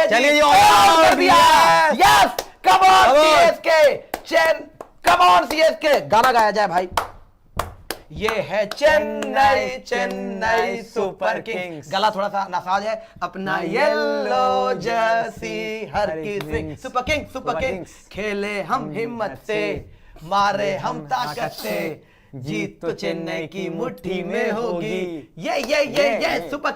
चलिए yes come on CSK come on CSK गाना गाया जाए भाई। ये है चेन्नई चेन्नई सुपर किंग्स। गला थोड़ा सा नासाज है। अपना येलो जर्सी हर किसी सुपर किंग्स खेले हम हिम्मत से, मारे हम ताकत से, जीत तो चेन्नई की मुट्ठी में होगी। ये सुपर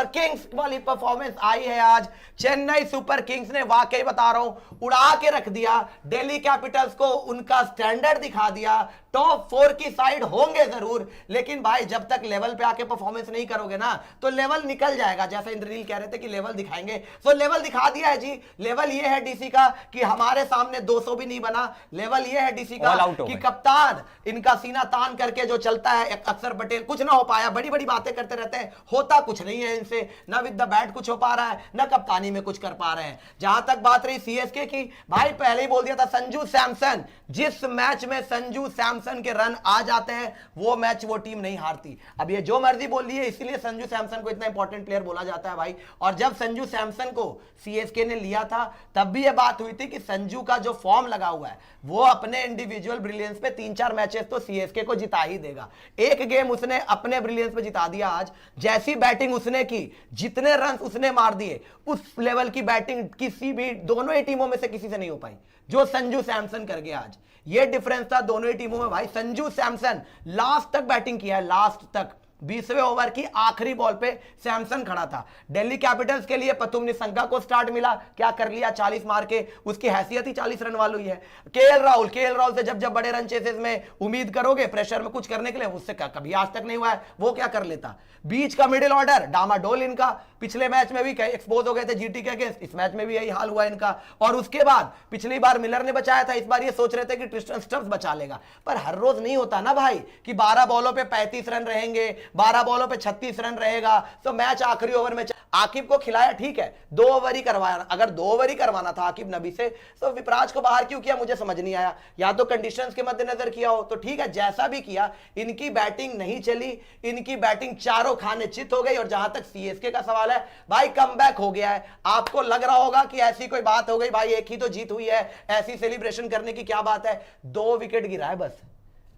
किंग्स वाली परफॉर्मेंस आई है आज। चेन्नई सुपर किंग्स ने वाकई बता रहा हूं उड़ा के रख दिया। दिल्ली कैपिटल्स को उनका स्टैंडर्ड दिखा दिया। टॉप 4 की साइड होंगे जरूर, लेकिन भाई जब तक लेवल पे आके परफॉर्मेंस नहीं करोगे ना तो लेवल निकल जाएगा। जैसे इंद्रनील कह रहे थे कि लेवल दिखाएंगे, तो लेवल दिखा दिया है जी। लेवल ये है डीसी का कि हमारे सामने 200 भी नहीं बना। लेवल ये है डीसी का कि कप्तान इनका सीना तान करके जो चलता है अक्षर पटेल, कुछ ना हो पाया। बड़ी बड़ी बातें करते रहते हैं, होता कुछ नहीं है इनसे। ना विद द बैट कुछ हो पा रहा है, ना कप्तानी में कुछ कर पा रहे हैं। जहां तक बात रही सीएसके की, भाई पहले ही बोल दिया था संजू सैमसन, जिस मैच में संजू सैमसन के रन आ जाते हैं वो मैच वो टीम नहीं हारती। अब ये जो मर्जी बोल रही है, इसलिए संजू सैमसन को इतना इंपॉर्टेंट प्लेयर बोला जाता है भाई। और जब संजू सैमसन को सीएसके ने लिया था तब भी ये बात हुई थी कि संजू का जो फॉर्म लगा हुआ है वो अपने इंडिविजुअल ब्रिलियंस पे 3-4 मैचेस तो सीएसके को जिता ही देगा। एक गेम उसने अपने ब्रिलियंस पे जिता दिया आज। जैसी बैटिंग उसने की, जितने रन उसने मार दिए, उस लेवल की बैटिंग किसी भी दोनों ही टीमों में से किसी से नहीं हो पाई जो संजू सैमसन कर गया आज। ये डिफरेंस था दोनों ही टीमों में भाई। संजू सैमसन लास्ट तक बैटिंग किया है, लास्ट तक 20वें ओवर की आखिरी बॉल पे सैमसन खड़ा था। दिल्ली कैपिटल्स के लिए पतुम निसंगा को स्टार्ट मिला, क्या कर लिया 40 मार के, उसकी हैसियत ही 40 रन वाली है। केएल राहुल से जब बड़े रन चेसेस में उम्मीद करोगे प्रेशर में कुछ करने के लिए, उससे कभी आज तक नहीं हुआ है। वो क्या कर लेता। बीच का मिडिल ऑर्डर डामाडोल इनका, पिछले मैच में भी एक्सपोज हो गए थे जीटी के अगेंस्ट, इस मैच में भी यही हाल हुआ इनका। और उसके बाद पिछली बार मिलर ने बचाया था, इस बार ये सोच रहे थे कि ट्रिस्टन स्टब्स बचा लेगा। पर हर रोज नहीं होता ना भाई कि 12 बॉलों पे 35 रन रहेंगे, 12 बॉलों पे 36 रन रहेगा। तो मैच आखिरी ओवर में आकिब को खिलाया, ठीक है 2 ओवर ही करवाया। अगर 2 ओवर ही करवाना था आकिब नबी से तो विपराज को बाहर क्यों किया मुझे समझ नहीं आया। या तो कंडीशंस के मद्देनजर किया हो तो ठीक है, जैसा भी किया इनकी बैटिंग नहीं चली। इनकी बैटिंग चारों खाने चित हो गई। और जहां तक सीएसके का सवाल है भाई, कमबैक हो गया है। आपको लग रहा होगा कि ऐसी कोई बात हो गई भाई, एक ही तो जीत हुई है, ऐसी सेलिब्रेशन करने की क्या बात है। 2 विकेट गिरा है, बस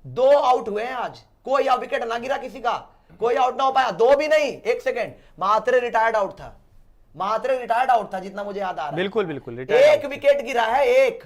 2 आउट हुए हैं आज। कोई विकेट ना गिरा किसी का, कोई आउट ना हो पाया। 2 भी नहीं, 1 सेकेंड मात्र रिटायर्ड आउट था, मात्र रिटायर्ड आउट था जितना मुझे याद आ रहा है। बिल्कुल 1 विकेट गिरा है, 1।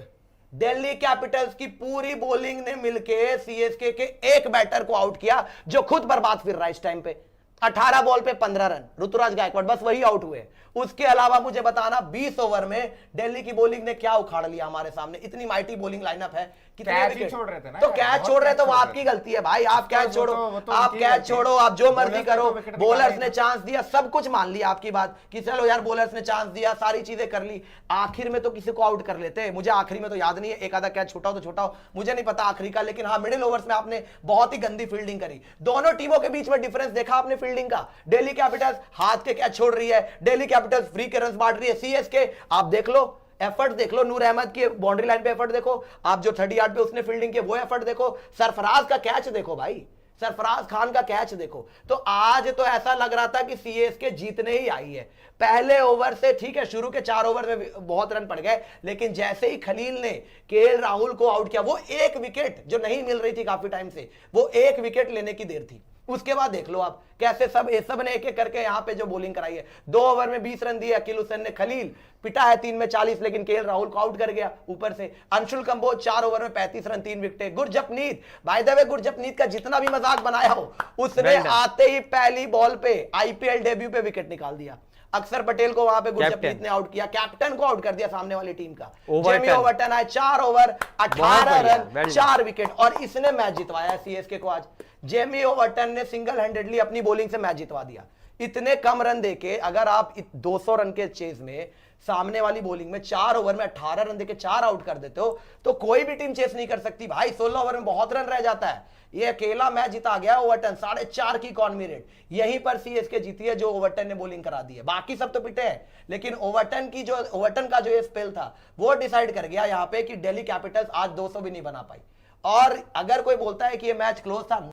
दिल्ली कैपिटल्स की पूरी बॉलिंग ने मिलकर सीएसके के एक बैटर को आउट किया जो खुद बर्बाद फिर रहा है इस टाइम पे। 18 बॉल पे 15 रन, ऋतुराज गायकवाड़, बस वही आउट हुए। उसके अलावा मुझे बताना 20 ओवर में दिल्ली की बॉलिंग ने क्या उखाड़ लिया हमारे सामने। इतनी माइटी बॉलिंग लाइनअप है, कितने विकेट छोड़ रहे थे ना, तो कैच छोड़ रहे तो वो आपकी गलती है भाई। आप कैच छोड़ो, आप कैच छोड़ो, आप जो मर्जी करो। बॉलर्स ने चांस दिया, सब कुछ मान लिया आपकी बात कि चलो यार बॉलर्स ने चांस दिया, सारी चीजें कर ली। आखिर में तो किसी को आउट कर लेते। मुझे आखिरी में तो याद नहीं है, एक आधा कैच छोटा हो तो छोटा हो, मुझे नहीं पता आखिरी का। लेकिन हाँ, मिडिल ओवर्स में आपने बहुत ही गंदी फील्डिंग करी। दोनों टीमों के बीच में डिफरेंस देखा आपने फील्डिंग का। दिल्ली कैपिटल्स हाथ के कैच छोड़ रही है, दिल्ली कैपिटल्स फ्री के रन बांट रही है। सीएसके आप देख लो, एफर्ट देख लो, नूर अहमद की बाउंड्री लाइन पे एफर्ट देखो, आप जो 30 यार्ड पे उसने फील्डिंग की वो एफर्ट देखो, सरफराज का कैच देखो भाई, सरफराज खान का कैच देखो। तो आज तो ऐसा लग रहा था कि सीएसके जीतने ही आई है। पहले ओवर से ठीक है, शुरू के 4 ओवर में बहुत रन पड़ गए, लेकिन जैसे ही खलील ने केएल राहुल को आउट किया, वो 1 विकेट जो नहीं मिल रही थी काफी टाइम से, वो 1 विकेट लेने की देर थी। उसके बाद देख लो आप कैसे सब ने एक एक करके यहां पे जो बॉलिंग कराई है। 2 ओवर में 20 रन दिए अकील हुसैन ने, खलील पिटा है 3 में 40, लेकिन केएल राहुल को आउट कर गया ऊपर से। अंशुल कंबोज 4 ओवर में 35 run 3 wicket. Gurjapneet, by the way Gurjapneet का जितना भी मजाक बनाया हो, उसने आते ही पहली बॉल पे आईपीएल डेब्यू पे विकेट निकाल दिया। अक्षर पटेल को वहां पे गुरजपनीत ने आउट किया, कैप्टन को आउट कर दिया सामने वाली टीम का। जेमी ओवरटन आए, 4 ओवर 18 रन 4 विकेट, और इसने मैच जितवाया सीएसके को आज। जेमी ओवरटन ने सिंगल हैंडेडली अपनी बॉलिंग से मैच जितवा दिया। इतने कम रन देके अगर आप 200 रन के चेज में सामने वाली बॉलिंग में 4 ओवर में 18 रन देके 4 आउट कर देते हो तो कोई भी टीम चेस नहीं कर सकती भाई। 16 ओवर में बहुत रन रह जाता है। ये अकेला मैच जिता गया ओवरटन, 4.5 की इकॉनमी रेट, यहीं पर सीएसके जीती है जो ओवरटन ने बॉलिंग करा दी है। बाकी सब तो पिटे हैं, लेकिन ओवरटन का जो ये स्पेल था वो डिसाइड कर गया यहाँ पे कि दिल्ली कैपिटल्स आज 200 भी नहीं बना पाई। और अगर कोई बोलता है कि ये मैच क्लोज था,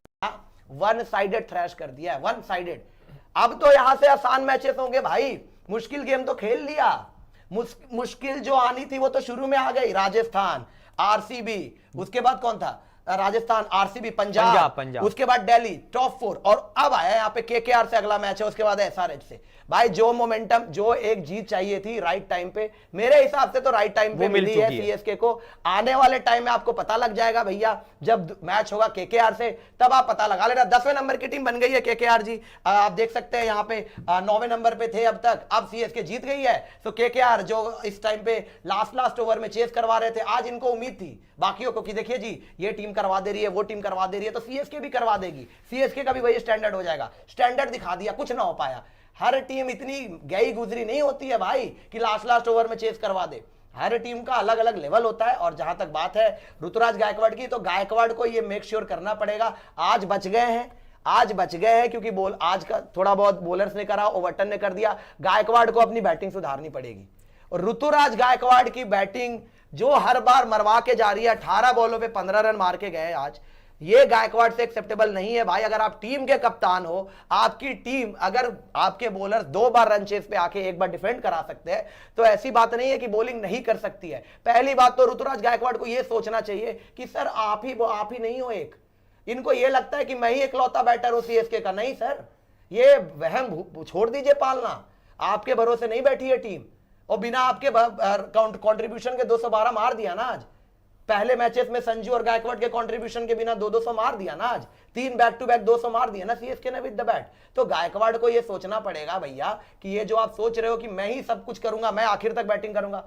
वन साइडेड थ्रैश कर दिया है, वन साइडेड। अब तो यहां से आसान मैचेस होंगे भाई, मुश्किल गेम तो खेल लिया। मुश्किल जो आनी थी वो तो शुरू में आ गई, राजस्थान, आरसीबी, उसके बाद कौन था, राजस्थान, आरसीबी, पंजाब, उसके बाद दिल्ली, टॉप 4, और अब आया यहाँ पे केकेआर से अगला मैच है, उसके बाद एसआरएच से। भाई जो मोमेंटम, जो एक जीत चाहिए थी राइट टाइम पे, मेरे हिसाब से तो राइट टाइम पे मिली है सीएसके को। आने वाले टाइम में आपको पता लग जाएगा भैया, जब मैच होगा केकेआर से तब आप पता लगा लेना। 10वें नंबर की टीम बन गई है केकेआर जी, आप देख सकते हैं यहाँ पे 9वें नंबर पे थे अब तक, अब सीएसके जीत गई है। तो केकेआर जो इस टाइम पे लास्ट ओवर में चेस करवा रहे थे, आज इनको उम्मीद थी बाकियों को कि देखिए जी ये टीम करवा दे रही है, वो टीम करवा दे रही है, तो सीएसके भी करवा देगी, सीएसके का भी वही स्टैंडर्ड हो जाएगा। स्टैंडर्ड दिखा दिया, कुछ ना हो पाया। हर टीम इतनी गई गुजरी नहीं होती है भाई कि लास्ट ओवर में चेस करवा दे। हर टीम का अलग अलग लेवल होता है। और जहां तक बात है ऋतुराज गायकवाड़ की, तो गायकवाड़ को ये मेक श्योर करना पड़ेगा, आज बच गए हैं क्योंकि आज का थोड़ा बहुत बॉलर्स ने करा, ओवर्टन ने कर दिया, गायकवाड़ को अपनी बैटिंग सुधारनी पड़ेगी। और ऋतुराज गायकवाड़ की बैटिंग जो हर बार मरवा के जा रही है, 18 बॉलों पे 15 रन मार के गए आज, ये गायकवाड़ से एक्सेप्टेबल नहीं है भाई। अगर आप टीम के कप्तान हो, आपकी टीम, अगर आपके बॉलर 2 बार रन चेस पे आके 1 बार डिफेंड करा सकते हैं, तो ऐसी बात नहीं है कि बॉलिंग नहीं कर सकती है। पहली बात तो ऋतुराज गायकवाड़ को यह सोचना चाहिए कि सर आप ही नहीं हो एक। इनको यह लगता है कि मैं ही इकलौता बैटर हूं सीएसके का, नहीं सर, ये वहम छोड़ दीजिए पालना। आपके भरोसे नहीं बैठी है टीम, और बिना आपके कंट्रीब्यूशन के 212 मार दिया ना आज। पहले मैचेस में संजू और गायकवाड़ के कंट्रीब्यूशन के बिना 200 मार दिया ना आज, 3 बैक टू बैक 200 मार दिया ना सीएसके ने विद द बैट। तो गायकवाड़ को यह सोचना पड़ेगा भैया कि ये जो आप सोच रहे हो कि मैं ही सब कुछ करूंगा, मैं आखिर तक बैटिंग करूंगा,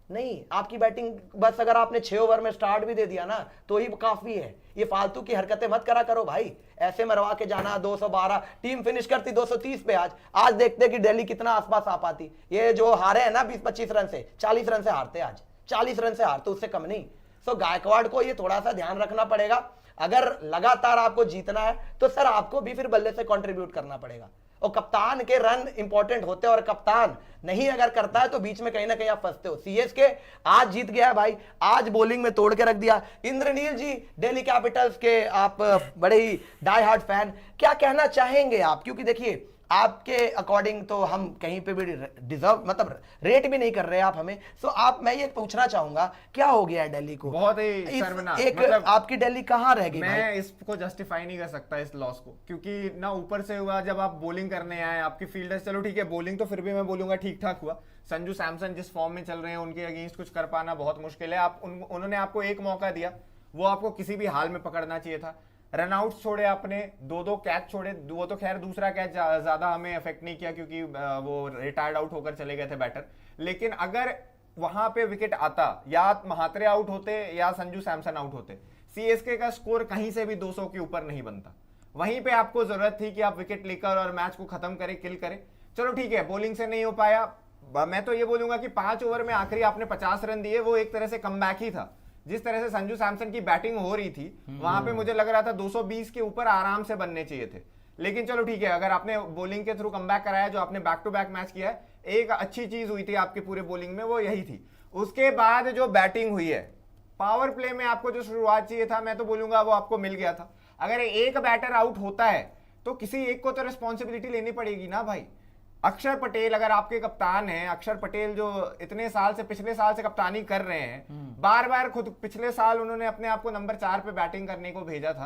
नहीं, आपकी बैटिंग बस अगर आपने 6 ओवर में स्टार्ट भी दे दिया ना तो ही काफी है। ये फालतू की हरकतें मत करा करो भाई, ऐसे मरवा के जाना। 212 टीम फिनिश करती 230 पे, आज देखते कि दिल्ली कितना आसपास आ पाती। ये जो हारे हैं ना 20-25 रन से, 40 रन से हारते, आज 40 रन से हारते, उससे कम नहीं। सो गायकवाड़ को ये थोड़ा सा ध्यान रखना पड़ेगा। अगर लगातार आपको जीतना है तो सर आपको भी फिर बल्ले से कंट्रीब्यूट करना पड़ेगा, और कप्तान के रन इंपॉर्टेंट होते हैं, और कप्तान नहीं अगर करता है तो बीच में कहीं ना कहीं आप फंसते हो। सीएसके आज जीत गया है भाई, आज बॉलिंग में तोड़ के रख दिया। इंद्रनील जी, दिल्ली कैपिटल्स के आप बड़े ही डाई हार्ड फैन, क्या कहना चाहेंगे आप? क्योंकि देखिए आपके अकॉर्डिंग तो हम कहीं पे भी डिजर्व, मतलब रेट भी नहीं कर रहे आप हमें। सो आप, मैं ये पूछना चाहूंगा क्या हो गया है दिल्ली को? बहुत ही शर्मनाक, मतलब आपकी दिल्ली कहां रह गई? मैं इसको जस्टिफाई नहीं कर सकता इस लॉस को, क्योंकि ना ऊपर से हुआ जब आप बॉलिंग करने आए, आपकी फील्डर्स, चलो ठीक है बॉलिंग तो फिर भी मैं बोलूंगा ठीक ठाक हुआ। संजू सैमसन जिस फॉर्म में चल रहे हैं उनके अगेंस्ट कुछ कर पाना बहुत मुश्किल है। उन्होंने आपको एक मौका दिया, वो आपको किसी भी हाल में पकड़ना चाहिए था। रनआउट छोड़े आपने, 2 कैच छोड़े, वो तो खैर दूसरा कैच ज्यादा हमें अफेक्ट नहीं किया क्योंकि वो रिटायर्ड आउट होकर चले गए थे बैटर। लेकिन अगर वहां पे विकेट आता, या महात्रे आउट होते या संजू सैमसन आउट होते, सीएसके का स्कोर कहीं से भी 200 के ऊपर नहीं बनता। वहीं पे आपको जरूरत थी कि आप विकेट लेकर और मैच को खत्म करें, किल करें। चलो ठीक है, बॉलिंग से नहीं हो पाया। मैं तो ये बोलूंगा कि 5 ओवर में आखिरी आपने 50 रन दिए, वो एक तरह से कमबैक ही था। जिस तरह से संजू सैमसन की बैटिंग हो रही थी वहां पे मुझे लग रहा था 220 के ऊपर आराम से बनने चाहिए थे। लेकिन चलो ठीक है, अगर आपने बॉलिंग के थ्रू कमबैक कराया, जो आपने बैक टू बैक मैच किया है, एक अच्छी चीज हुई थी आपके पूरे बॉलिंग में, वो यही थी। उसके बाद जो बैटिंग हुई है, पावर प्ले में आपको जो शुरुआत चाहिए था, मैं तो बोलूंगा वो आपको मिल गया था। अगर एक बैटर आउट होता है तो किसी एक को तो रिस्पॉन्सिबिलिटी लेनी पड़ेगी ना भाई। अक्षर पटेल अगर आपके कप्तान हैं, अक्षर पटेल जो इतने साल से, पिछले साल से कप्तानी कर रहे हैं, बार बार खुद पिछले साल उन्होंने अपने आप को नंबर 4 पे बैटिंग करने को भेजा था,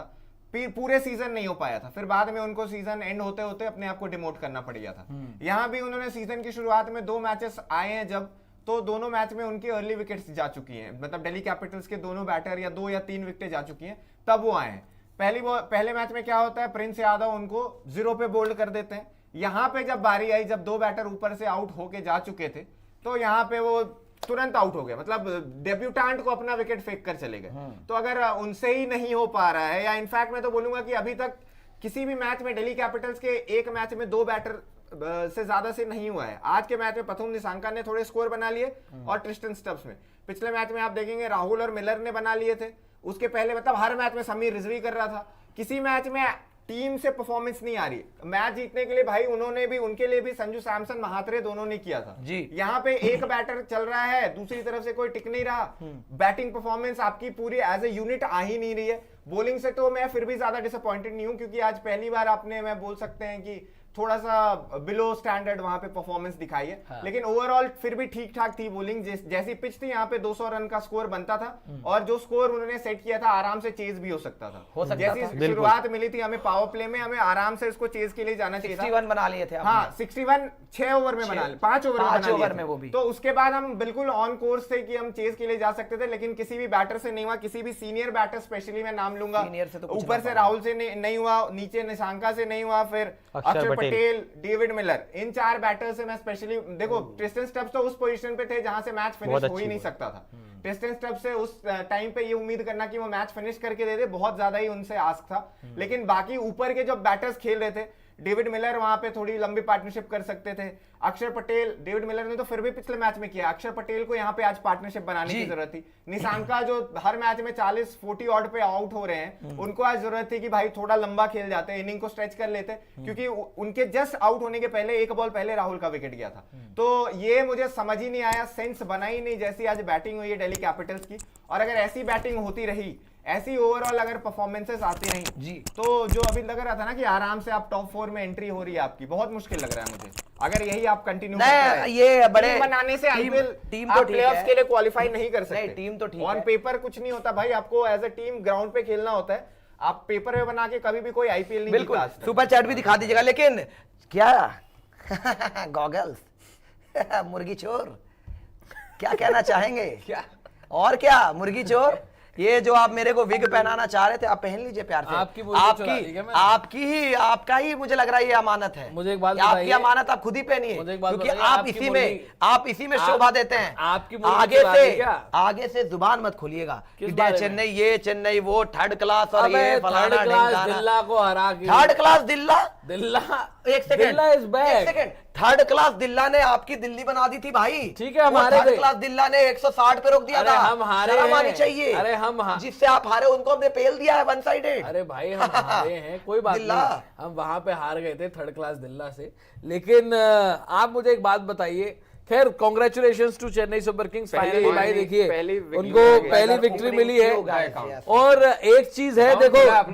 पूरे सीजन नहीं हो पाया था, फिर बाद में उनको सीजन एंड होते होते अपने आप को डिमोट करना पड़ गया था। यहां भी उन्होंने सीजन की शुरुआत में 2 मैचेस आए हैं जब, तो दोनों मैच में उनकी अर्ली विकेट्स जा चुकी हैं, मतलब दिल्ली कैपिटल्स के दोनों बैटर या 2 या 3 विकेटें जा चुकी हैं, तब वो आए हैं। पहले मैच में क्या होता है, प्रिंस यादव उनको 0 पे बोल्ड कर देते हैं। यहां पे जब बारी आई, जब 2 बैटर ऊपर से आउट होके जा चुके थे, तो यहां पे वो तुरंत आउट हो गए, मतलब डेब्यूटेंट को अपना विकेट फेंक कर चले गए। तो अगर उनसे ही नहीं हो पा रहा है, या इनफैक्ट मैं तो बोलूंगा कि अभी तक किसी भी मैच में दिल्ली कैपिटल्स के एक मैच में 2 बैटर से ज्यादा से नहीं हुआ है। आज के मैच में प्रथम निशांका ने थोड़े स्कोर बना लिए, और ट्रिस्टन स्टब्स में, पिछले मैच में आप देखेंगे राहुल और मिलर ने बना लिए थे। उसके पहले मतलब हर मैच में समीर रिजवी कर रहा था। किसी मैच में टीम से परफॉर्मेंस नहीं आ रही। मैच जीतने के लिए भाई उन्होंने भी, उनके लिए भी संजू सैमसन, महात्रे दोनों ने किया था जी। यहाँ पे एक बैटर चल रहा है, दूसरी तरफ से कोई टिक नहीं रहा। बैटिंग परफॉर्मेंस आपकी पूरी एज ए यूनिट आ ही नहीं रही है। बॉलिंग से तो मैं फिर भी ज्यादा डिसअपॉइंटेड नहीं हूं, क्योंकि आज पहली बार आपने, मैं बोल सकते हैं कि थोड़ा सा बिलो स्टैंडर्ड वहां पे परफॉर्मेंस दिखाई है। हाँ। लेकिन ओवरऑल फिर भी ठीक ठाक थी बॉलिंग, जैसी पिच थी यहाँ पे 200 रन का स्कोर बनता था, और जो स्कोर उन्होंने सेट किया था आराम से चेज भी हो सकता था। जैसी शुरुआत मिली थी हमें पावर प्ले में, हमें आराम से इसको चेज के लिए जाना चाहिए था। 61 बना लिए थे हाँ 61 6 ओवर में बना 5 ओवर में बना लिए में वो भी। तो उसके बाद हम बिल्कुल ऑन कोर्स थे कि हम चेज के लिए जा सकते थे, लेकिन किसी भी बैटर से नहीं हुआ, किसी भी सीनियर बैटर स्पेशली मैं नाम लूंगा, ऊपर से राहुल से नहीं हुआ, नीचे निशांका से नहीं हुआ, फिर अक्षर पटेल, डेविड मिलर, इन 4 बैटर से मैं स्पेशली देखो ट्रिस्टन स्टब्स तो उस पोजीशन पे थे जहां से मैच फिनिश हो ही नहीं सकता था। ट्रिस्टन स्टब्स से उस टाइम पे ये उम्मीद करना कि वो मैच फिनिश करके दे दे बहुत ज्यादा ही उनसे आस्क था। लेकिन बाकी ऊपर के जो बैटर्स खेल रहे थे, डेविड मिलर वहां पे थोड़ी लंबी पार्टनरशिप कर सकते थे, अक्षर पटेल, डेविड मिलर ने तो फिर भी पिछले मैच में किया, अक्षर पटेल को यहाँ पे आज पार्टनरशिप बनाने की जरूरत थी। निशांका जो हर मैच में 40-40 ऑड पे आउट हो रहे हैं, उनको आज जरूरत थी कि भाई थोड़ा लंबा खेल जाते, इनिंग को स्ट्रेच कर लेते, क्योंकि उनके जस्ट आउट होने के पहले 1 बॉल पहले राहुल का विकेट गया था। तो ये मुझे समझ ही नहीं आया, सेंस बना ही नहीं जैसी आज बैटिंग हुई है दिल्ली कैपिटल्स की। और अगर ऐसी बैटिंग होती रही, ऐसी ओवरऑल अगर परफॉर्मेंसेस आती रही जी, तो जो अभी लग रहा था ना कि आराम से आप टॉप 4 में एंट्री हो रही है आपकी, बहुत मुश्किल लग रहा है मुझे। अगर यही आप कंटिन्यू ये बड़े टीम बनाने से आईपीएल टीम आप प्लेऑफ्स के लिए क्वालिफाई नहीं कर सकते। टीम तो ठीक ऑन पेपर कुछ नहीं होता भाई, आपको एज अ टीम ग्राउंड पे खेलना होता है। आप पेपर में बना के कभी भी कोई आईपीएल नहीं बिल्कुल सुपर चैट भी दिखा दीजिएगा। लेकिन क्या गॉगल्स मुर्गी चोर क्या कहना चाहेंगे? क्या और क्या मुर्गी चोर, ये जो आप मेरे को विग पहनाना चाह रहे थे, आप पहन लीजिए प्यार से। आपका ही मुझे लग रहा है ये अमानत है। मुझे एक बात आपकी अमानत आप खुद ही पहनिए, क्योंकि आप इसी में शोभा देते हैं। आगे से जुबान मत खोलिएगा कि चेन्नई ये चेन्नई वो थर्ड क्लास और ये फलाना दिल्ला को हरा के। थर्ड क्लास दिल्ला एक सेकंड थर्ड क्लास दिल्ला ने आपकी दिल्ली बना दी थी भाई। ठीक है, हमारे थर्ड क्लास दिल्ला ने 160 पे रोक दिया था। हम हारे शर्म आनी चाहिए। अरे हम जिससे आप हारे उनको हमने पेल दिया है वन साइडेड। अरे भाई हम हारे हैं, कोई बात नहीं, हम वहां पे हार गए थे थर्ड क्लास दिल्ला से। लेकिन आप मुझे एक बात बताइए, खैर congratulations to Chennai Super Kings, finally भाई देखिए उनको पहली विक्ट्री मिली है। और एक चीज है, देखो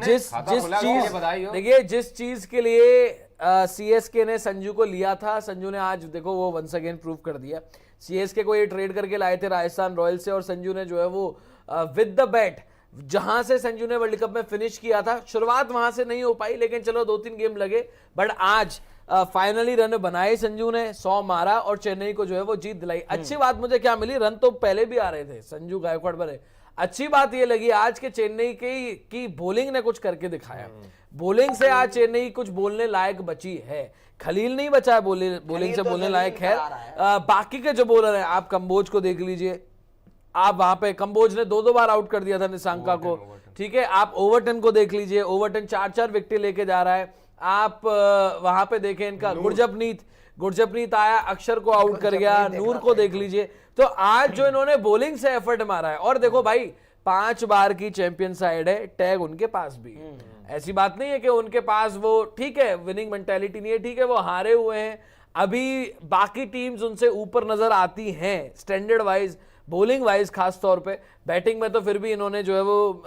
जिस चीज के लिए सीएसके ने संजू को लिया था, संजू ने आज देखो वो वंस अगेन प्रूव कर दिया। सीएसके को ये ट्रेड करके लाए थे राजस्थान रॉयल्स से, और संजू ने जो है वो विद द बैट, जहां से संजू ने वर्ल्ड कप में फिनिश किया था, शुरुआत वहां से नहीं हो पाई, लेकिन चलो 2-3 गेम लगे, बट आज फाइनली रन बनाए संजू ने, 100 मारा और चेन्नई को जो है वो जीत दिलाई। अच्छी बात मुझे क्या मिली, रन तो पहले भी आ रहे थे, संजू गायकवाड़ पर। अच्छी बात ये लगी आज के चेन्नई की बॉलिंग ने कुछ करके दिखाया। बॉलिंग से आज चेन्नई कुछ बोलने लायक बची है। खलील नहीं बचा है बॉलिंग से बोलने लायक है। बाकी के जो बॉलर हैं, आप कंबोज को देख लीजिए, आप वहां पे कंबोज ने 2-2 बार आउट कर दिया था निशांका को, ठीक है। आप ओवरटन को देख लीजिए, ओवरटन 4-4 विकेट लेके जा रहा है। आप वहां पे देखें इनका गुरजपनीत आया, अक्षर को आउट कर गया, नूर को देख लीजिए। तो आज जो इन्होंने बॉलिंग से एफर्ट मारा है, और देखो भाई 5 बार की चैंपियन साइड है, टैग उनके पास भी। ऐसी बात नहीं है कि उनके पास वो ठीक है विनिंग मेंटालिटी नहीं है, ठीक है वो हारे हुए हैं, अभी बाकी टीम्स उनसे ऊपर नजर आती हैं स्टैंडर्ड वाइज, बॉलिंग वाइज खास तौर पे। बैटिंग में तो फिर भी इन्होंने जो है वो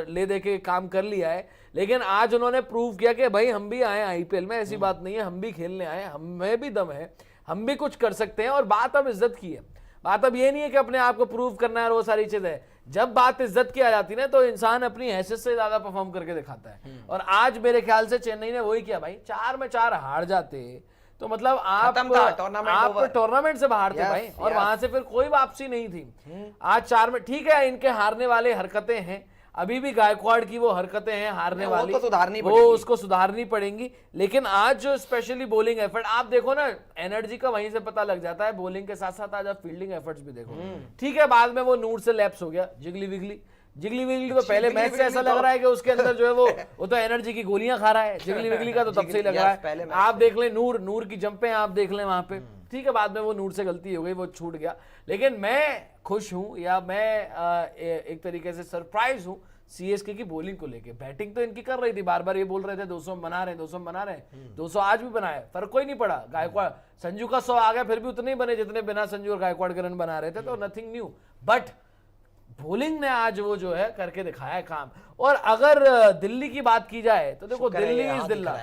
ले दे के काम कर लिया है, लेकिन आज उन्होंने प्रूव किया कि भाई हम भी आए आईपीएल में, ऐसी बात नहीं है, हम भी खेलने आए, हमें भी दम है, हम भी कुछ कर सकते हैं। और बात अब इज्जत की है, बात अब ये नहीं है कि अपने आप को प्रूव करना है और वो सारी चीजें। जब बात इज्जत की आ जाती है ना, तो इंसान अपनी हैसियत से ज्यादा परफॉर्म करके दिखाता है। और आज मेरे ख्याल से चेन्नई ने वही किया भाई। 4 में 4 हार जाते तो मतलब आप टूर्नामेंट से बाहर थे भाई, और वहां से फिर कोई वापसी नहीं थी। आज 4 में ठीक है, इनके हारने वाले हरकतें हैं, अभी भी गायकवाड़ की वो हरकतें हैं हारने वाली, वो उसको सुधारनी पड़ेंगी। लेकिन आज जो स्पेशली बॉलिंग एफर्ट आप देखो ना, एनर्जी का वहीं से पता लग जाता है। बॉलिंग के साथ साथ आज आप फील्डिंग एफर्ट्स भी देखो, ठीक है बाद में वो नूर से लैप्स हो गया, जिगली विगली तो पहले मैच से ऐसा लग रहा है कि उसके अंदर जो है वो तो एनर्जी की गोलियां खा रहा है। जिगली विगली का तो तब से ही लग रहा है। आप देख लें नूर की जंपें आप देख लें वहां पे, ठीक है बाद में वो नूर से गलती हो गई, वो छूट गया। लेकिन मैं खुश हूं, या मैं एक तरीके से सरप्राइज हूं सीएसके की बॉलिंग को लेके। बैटिंग तो इनकी कर रही थी, बार बार ये बोल रहे थे 200 बना रहे हैं, 200 आज भी बनाए, फर्क कोई नहीं पड़ा। गायकवाड़ संजू का 100 आ गया, फिर भी उतने ही बने जितने बिना संजू और गायकवाड़ के रन बना रहे थे, तो नथिंग न्यू। बट बॉलिंग ने आज वो जो है करके दिखाया है काम। और अगर दिल्ली की बात की जाए तो देखो दिल्ली इज दिल्ला।